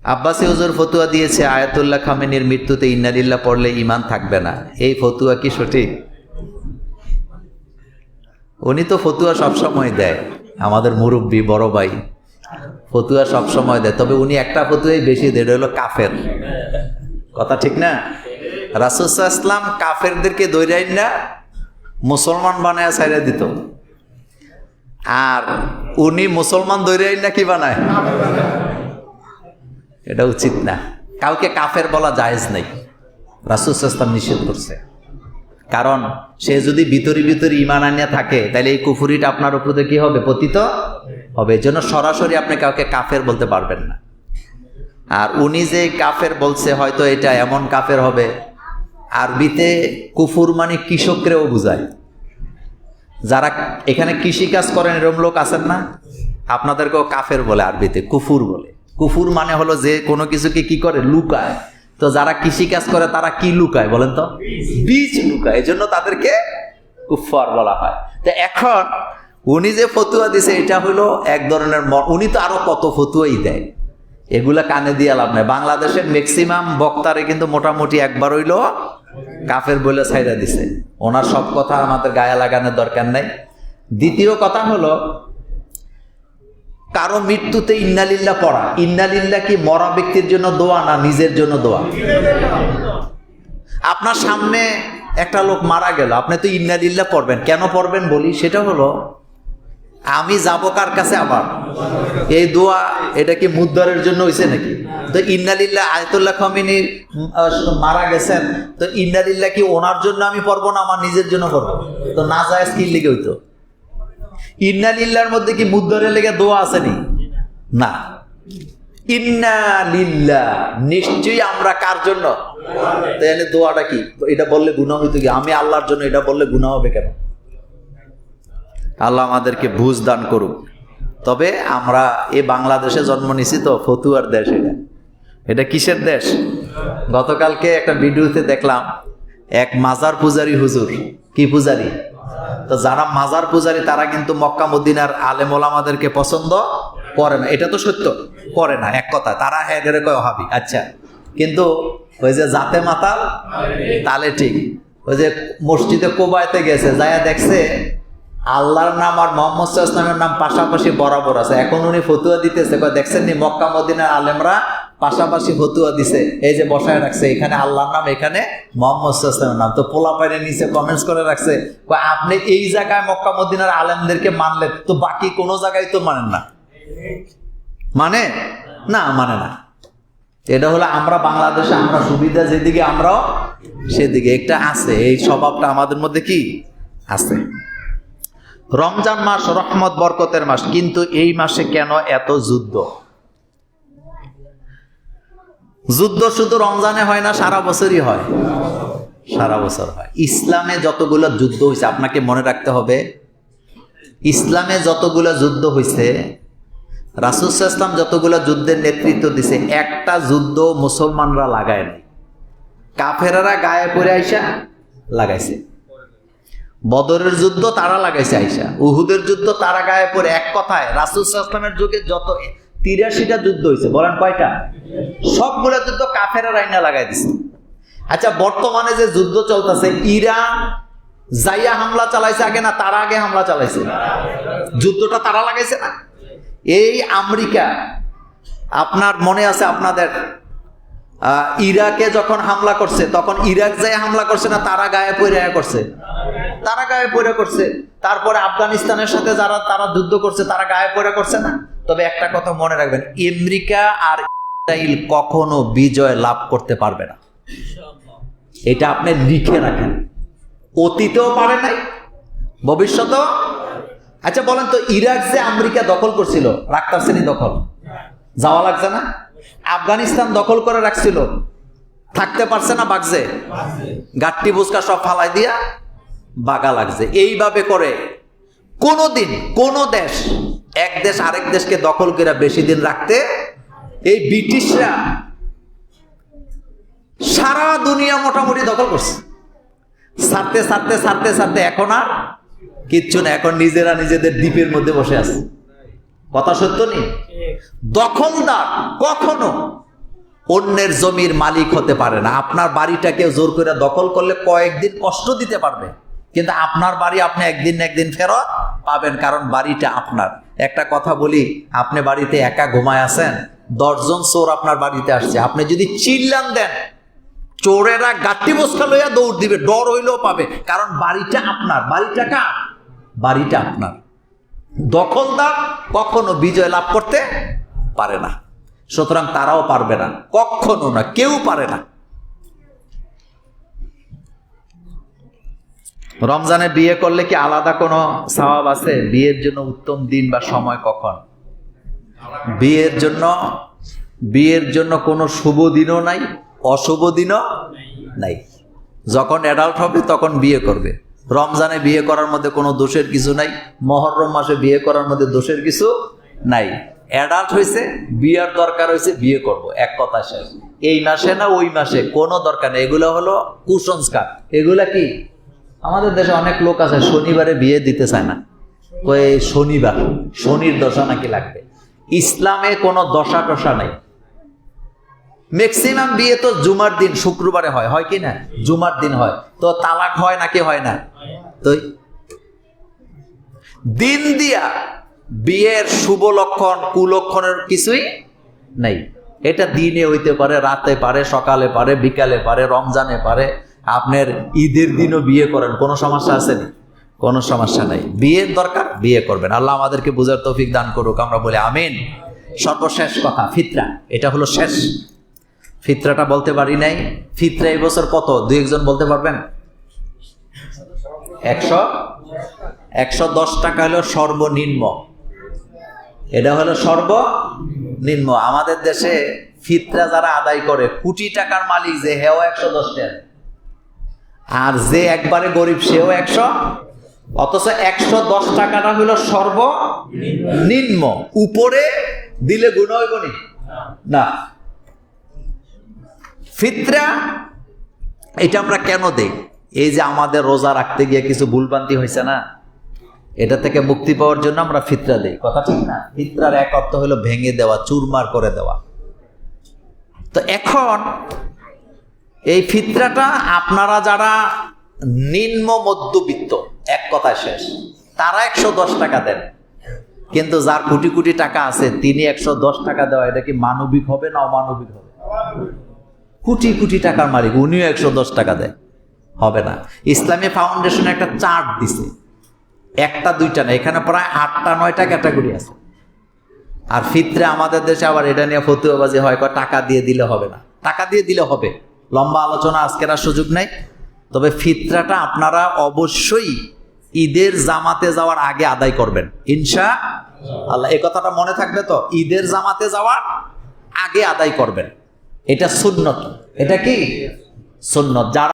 আব্বাসী হুজুর ফতুয়া দিয়েছে আয়াতুল্লাহ খামেনির মৃত্যুতে ইন্নালিল্লাহ পড়লে ঈমান থাকবে না। এই ফতুয়া কি সঠিক? উনি তো ফতুয়া সবসময় দেয়, আমাদের মুরব্বী বড় ভাই ফতুয়া সবসময় দেয়, তবে উনি একটা ফতুয়াই বেশি দেয়, এটা হলো কাফের। কথা ঠিক না? রাসূল সাল্লাল্লাহু আলাইহি ওয়াসাল্লাম কাফেরদেরকে দৈরাইন না মুসলমান বানায় ছাইড়া দিত, আর উনি মুসলমান দৈরাইন না কি বানায়? এটা উচিত না, কাউকে কাফের বলা জায়েজ নেই, রাসূল সাল্লাল্লাহু আলাইহি ওয়াসাল্লাম নিষেধ করছে। কারণ সে যদি ভিতরি ভিতরি ঈমান আনিয়া থাকে তাহলে এই কুফরিটা আপনার উপরে কি হবে? পতিত হবে। এজন্য সরাসরি আপনি কাউকে কাফের বলতে পারবেন না। আর উনি যে কাফের বলছে, হয়তো এটা এমন কাফের হবে, আরবিতে কুফুর মানে কৃষকরেও বুঝায়। যারা এখানে কৃষিকাজ করেন এরকম লোক আছেন না, আপনাদেরকেও কাফের বলে, আরবিতে কুফুর বলে। কুফুর মানে হলো যে কোনো কিছুকে কি করে? লুকায়। তো যারা কৃষিকাজ করে তারা কি লুকায় বলেন তো? বীজ লুকায়, এজন্য তাদেরকে কুফার বলা হয়। তো এখন উনি যে ফতুয়া দিছে এটা হলো এক ধরনের, উনি তো আরো কত ফতুয়াই দেয়, এগুলা কানে দিয়ে লাভ নাই। বাংলাদেশের ম্যাক্সিমাম বক্তারে কিন্তু মোটামুটি একবার হইলো কাফের বলে ছাইড়া দিছে। ওনার সব কথা আমাদের গায়ে লাগানোর দরকার নাই। দ্বিতীয় কথা হলো, কারো মৃত্যুতে ইন্নালিল্লাহ পড়া, ইন্নালিল্লাহ কি মরা ব্যক্তির জন্য দোয়া না নিজের জন্য দোয়া? আপনার সামনে একটা লোক মারা গেল, আপনি তো ইন্নালিল্লাহ পড়বেন। কেন পড়বেন বলি, সেটা হলো আমি যাবো কার কাছে? আবার এই দোয়া এটা কি মুদ্দারের জন্য হইছে নাকি? তো ইন্নালিল্লাহ আয়াতুল্লাহ খামেনি মারা গেছেন, তো ইন্নালিল্লাহ কি ওনার জন্য আমি পড়বো না আমার নিজের জন্য পড়বো? তো না যায় কি লেগে হইতো? ইন্নালিল্লাহর মধ্যে কি মুদ্দারের লেগে দোয়া আসেনি? না, ইন্নালিল্লাহ নিশ্চয়ই আমরা কার জন্য? তাহলে দোয়াটা কি? এটা বললে গুনাহ হইতো কি? আমি আল্লাহর জন্য, এটা বললে গুনাহ হবে কেন? আল্লাহ আমাদেরকে বুঝ দান করুক। তবে আমরা এই বাংলাদেশে জন্ম নিছি তো ফতুয়ার দেশ। এটা কিসের দেশ? গতকালকে একটা ভিডিওতে দেখলাম এক মাজার পূজারী হুজুর, কি পূজারী? তো যারা মাজার পূজারী তারা কিন্তু মক্কা মদিনার আলেম ওলামাদেরকে পছন্দ করে না, এটা তো সত্য, করে না এক কথা, তারা হ্যাঁ কয় ওহাবি। আচ্ছা, কিন্তু ওই যে জাতে মাতাল তালে ঠিক, ওই যে মসজিদে কোবাইতে গেছে, যাইয়া দেখছে আল্লাহর নাম আর মুহাম্মদ সাল্লাল্লাহু আলাইহি ওয়াসাল্লামের নাম পাশাপাশি বরাবর আছে। এখন উনি ফতুয়া দিতেছে, দেখছেন নি মক্কা মদিনার আলেমরা পাশাপাশি ফতুয়া দিছে, এই যে বসায় রাখছে, এখানে আল্লাহর নাম, এখানে মুহাম্মদ সাল্লাল্লাহু আলাইহি ওয়াসাল্লামের নাম। তো পোলা পাইরে নিচে কমেন্টস করে রাখছে, আপনি এই জায়গায় মক্কা মদিনার আলেমদেরকে মানলেন, তো বাকি কোনো জায়গায় তো মানেন না। মানে না, মানে না। এটা হলো আমরা বাংলাদেশে, আমরা সুবিধা যেদিকে আমরাও সেদিকে, একটা আছে এই স্বভাবটা আমাদের মধ্যে কি আছে। রমজান মাস রহমত বরকতের মাস, কিন্তু এই মাসে কেন এত যুদ্ধ? যুদ্ধ শুধু রমজানে হয় না, সারা বছরই হয়, সারা বছর হয়। ইসলামে যতগুলো যুদ্ধ হয়েছে আপনাকে মনে রাখতে হবে, ইসলামে যতগুলো যুদ্ধ হয়েছে, রাসূল সাল্লাল্লাহু আলাইহি ওয়াসাল্লাম যতগুলো যুদ্ধের নেতৃত্ব দিছে, একটা যুদ্ধ মুসলমানরা লাগায় নাই, কাফেররা গায়ে পড়ে আইসা লাগাইছে। বদরের যুদ্ধ তারা লাগাইছে আইসা, উহুদের যুদ্ধ তারা গায়ে পড়ে। এক কথায় রাসূল সাল্লাল্লাহু আলাইহি ওয়াসাল্লামের যুগে যত 83টা যুদ্ধ হয়েছে, বলেন কয়টা? সবগুলো যুদ্ধ কাফেররা আইনা লাগাই দিছে। আচ্ছা, বর্তমানে যে যুদ্ধ চলতেছে, ইরান যাইয়া হামলা চালাইছে আগে না তারা আগে হামলা চালাইছে? যুদ্ধটা তারা লাগাইছে না? এই আমেরিকা, আপনার মনে আছে আপনাদের ইরাকে যখন হামলা করছে, তখন ইরাক যায় হামলা করছে না তারা গায়ে পড়ে করছে? তারা গায়ে পড়ে করছে। তারপরে আফগানিস্তানের সাথে যারা তারা যুদ্ধ করছে তারা গায়ে পড়ে করছে না? তবে একটা কথা মনে রাখবেন, আমেরিকা আর ইসরায়েল কখনো বিজয় লাভ করতে পারবে না, এটা আপনি লিখে রাখেন। অতীতেও পারে নাই, ভবিষ্যতেও। আচ্ছা বলেন তো, ইরাক যে আমেরিকা দখল করছিল, রাখতেছেনি দখল? যাওয়া লাগছে না? আফগানিস্তান দখল করে রাখছিল, থাকতে পারছে না? বাগছে, গাট্টি বুসকা সব ফালাই দিয়া বাগা লাগছে। এইভাবে করে কোনদিন কোন দেশ এক দেশ আরেক দেশকে দখল করে বেশি দিন রাখতে, এই ব্রিটিশরা সারা দুনিয়া মোটামুটি দখল করছে। ছাড়তে ছাড়তে ছাড়তে ছাড়তে এখন আর কিচ্ছু না, এখন নিজেরা নিজেদের দ্বীপের মধ্যে বসে আছে। কথা সত্য নেই? দখলদার কখনো অন্যের জমির মালিক হতে পারে না। আপনার বাড়িটাকে জোর করে দখল করলে কয়েকদিন কষ্ট দিতে পারবে, কিন্তু আপনার বাড়ি আপনি একদিন না একদিন ফেরত পাবেন, কারণ বাড়িটা আপনার। একটা কথা বলি, আপনি বাড়িতে একা ঘুমায় আছেন, 10 জন চোর আপনার বাড়িতে আসছে, আপনি যদি চিল্লান দেন, চোরেরা গাঁটি বস্তা লইয়া দৌড় দিবে, ডর হইলেও পাবে, কারণ বাড়িটা আপনার। বাড়িটা কার? বাড়িটা আপনার। দখলদার কখনো বিজয় লাভ করতে পারে না, সুতরাং তারাও পারবে না, কখনো না, কেউ পারে না। রমজানে বিয়ে করলে কি আলাদা কোনো সওয়াব আছে? বিয়ের জন্য উত্তম দিন বা সময় কখন? বিয়ের জন্য কোনো শুভ দিনও নাই, অশুভ দিনও নাই। যখন অ্যাডাল্ট হবে তখন বিয়ে করবে। রমজানে বিয়ে করার মধ্যে কোনো দোষের কিছু নাই, মুহররম মাসে বিয়ে করার মধ্যে দোষের কিছু নাই। অ্যাডাল্ট হয়েছে, বিয়ের দরকার হয়েছে, বিয়ে করব, এক কথা শেষ। এই মাসে না ওই মাসে কোনো দরকার নেই। এগুলো হলো কুসংস্কার। এগুলা কি? আমাদের দেশে অনেক লোক আছে শনিবারে বিয়ে দিতে চায় না, কই শনিবার, শনির দশা নাকি লাগবে। ইসলামে কোনো দশা টশা নাই। ম্যাক্সিমাম বিয়ে তো জুমার দিন, শুক্রবারে হয়, হয় কি না? জুমার দিন হয়। তো তালাক হয় নাকি হয় না? তো দিন দিয়া বিয়ের শুভ লক্ষণ কুলক্ষণের কিছুই নাই। এটা দিনে হইতে পারে, রাতে পারে, সকালে পারে, বিকালে পারে, রমজানে পারে, আপনার ঈদের দিনও বিয়ে করেন, কোনো সমস্যা আছে না? কোনো সমস্যা নাই। বিয়ের দরকার, বিয়ে করবেন। আল্লাহ আমাদেরকে বুঝার তৌফিক দান করুক, আমরা বলি আমিন। সর্বশেষ কথা, ফিতরা। এটা হলো শেষ। ফিতরাটা বলতে পারি নাই। ফিতরা এই বছর কত? 2-1 বলতে পারবেন? 110 টাকা হলো সর্বনিম্ন। এটা হলো সর্বনিম্ন। আমাদের দেশে ফিতরা যারা আদায় করে, কোটি টাকার মালিক যে, হেও 110 টাকা, আর যে একবারে গরিব সেও 100। অথচ 110 টাকাটা হলো সর্বনিম্ন। উপরে দিলে গুণ হইব না। ফিতরা এটা আমরা কেন দেই? এই যে আমাদের রোজা রাখতে গিয়ে কিছু ভুলভ্রান্তি হয়েছে না, এটা থেকে মুক্তি পাওয়ার জন্য আমরা ফিতরা দেই। কথা ঠিক না? ফিতরার এক অর্থ হলো ভেঙে দেওয়া, চুরমার করে দেওয়া। তো এখন এই ফিতরাটা আপনারা যারা নিম্ন মধ্যবিত্ত, এক কথায় শেষ, তারা 110 টাকা দেন। কিন্তু যার কোটি কোটি টাকা আছে, তিনি 110 টাকা দেওয়া, এটা কি মানবিক হবে না অমানবিক হবে? কোটি কোটি টাকার মালিক, উনিও 110 টাকা দেয়, হবে না। ইসলামী ফাউন্ডেশন একটা চার্ট দিছে, 1টা 2টা না, এখানে প্রায় 8টা 9টা ক্যাটাগরি আছে। আর ফিতরা আমাদের দেশে আবার এটা নিয়ে ফতুয়াবাজি হয়, টাকা দিয়ে দিলে হবে না। টাকা দিয়ে দিলে হবে, লম্বা আলোচনা আজকের আর সুযোগ নাই। তবে ফিতরাটা আপনারা অবশ্যই ঈদের জামাতে যাওয়ার আগে আদায় করবেন ইনশাআল্লাহ। এই কথাটা মনে থাকবে তো, ঈদের জামাতে যাওয়ার আগে আদায় করবেন। এটা সুন্নত। এটা কি সুন্নত? যারা